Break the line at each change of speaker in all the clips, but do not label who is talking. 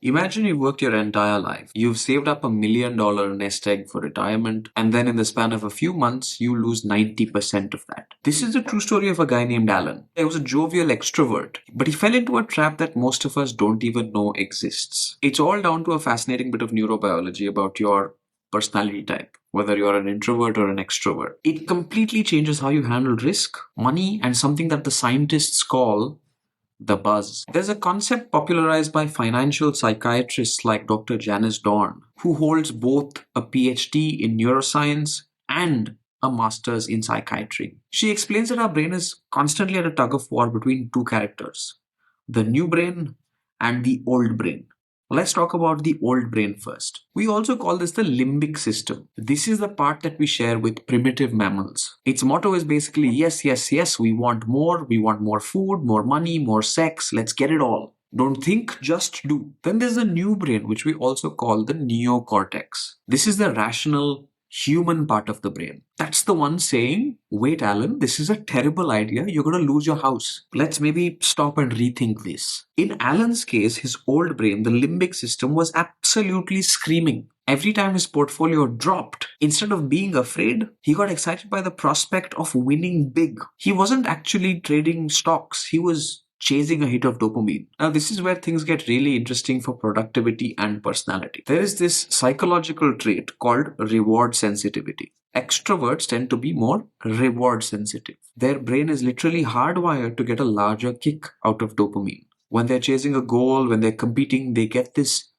Imagine you've worked your entire life. You've saved up $1 million nest egg for retirement, and then in the span of a few months, you lose 90% of that. This is the true story of a guy named Alan. He was a jovial extrovert, but he fell into a trap that most of us don't even know exists. It's all down to a fascinating bit of neurobiology about your personality type, whether you're an introvert or an extrovert. It completely changes how you handle risk, money, and something that the scientists call the buzz. There's a concept popularized by financial psychiatrists like Dr. Janice Dorn, who holds both a PhD in neuroscience and a master's in psychiatry. She explains that our brain is constantly at a tug of war between two characters, the new brain and the old brain. Let's talk about the old brain first. We also call this the limbic system. This is the part that we share with primitive mammals. Its motto is basically yes, yes, yes, we want more food, more money, more sex, let's get it all. Don't think, just do. Then there's the new brain, which we also call the neocortex. This is the rational, human part of the brain. That's the one saying, wait, Alan, this is a terrible idea. You're going to lose your house. Let's maybe stop and rethink this. In Alan's case, his old brain, the limbic system, was absolutely screaming. Every time his portfolio dropped, instead of being afraid, he got excited by the prospect of winning big. He wasn't actually trading stocks. He was chasing a hit of dopamine. Now, this is where things get really interesting for productivity and personality. There is this psychological trait called reward sensitivity. Extroverts tend to be more reward sensitive. Their brain is literally hardwired to get a larger kick out of dopamine. When they're chasing a goal, when they're competing, they get this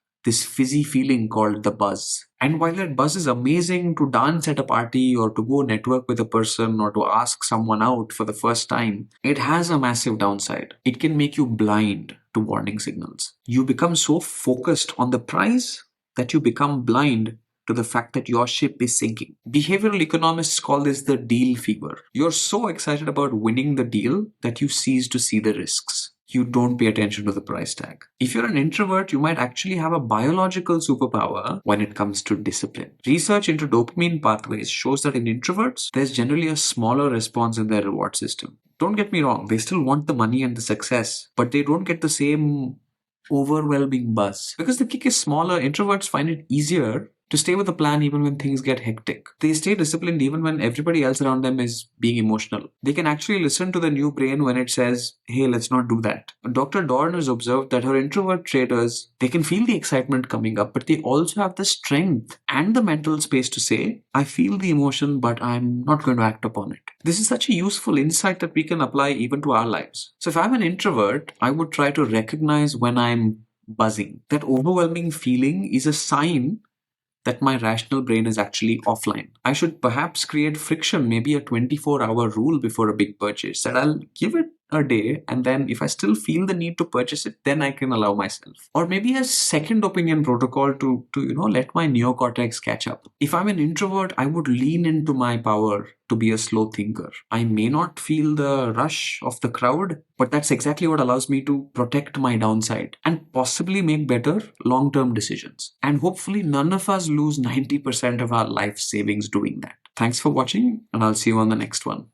fizzy feeling called the buzz. And while that buzz is amazing to dance at a party or to go network with a person or to ask someone out for the first time, it has a massive downside. It can make you blind to warning signals. You become so focused on the prize that you become blind to the fact that your ship is sinking. Behavioral economists call this the deal fever. You're so excited about winning the deal that you cease to see the risks. You don't pay attention to the price tag. If you're an introvert, you might actually have a biological superpower when it comes to discipline. Research into dopamine pathways shows that in introverts, there's generally a smaller response in their reward system. Don't get me wrong, they still want the money and the success, but they don't get the same overwhelming buzz. Because the kick is smaller, introverts find it easier to stay with the plan even when things get hectic. They stay disciplined even when everybody else around them is being emotional. They can actually listen to the new brain when it says, hey, let's not do that. Dr. Dorn has observed that her introvert traders, they can feel the excitement coming up, but they also have the strength and the mental space to say, I feel the emotion, but I'm not going to act upon it. This is such a useful insight that we can apply even to our lives. So if I'm an introvert, I would try to recognize when I'm buzzing. That overwhelming feeling is a sign that my rational brain is actually offline. I should perhaps create friction, maybe a 24-hour rule before a big purchase, that I'll give it a day, and then if I still feel the need to purchase it, then I can allow myself. Or maybe a second opinion protocol to let my neocortex catch up. If I'm an introvert, I would lean into my power to be a slow thinker. I may not feel the rush of the crowd, but that's exactly what allows me to protect my downside and possibly make better long-term decisions. And hopefully none of us lose 90% of our life savings doing that. Thanks for watching, and I'll see you on the next one.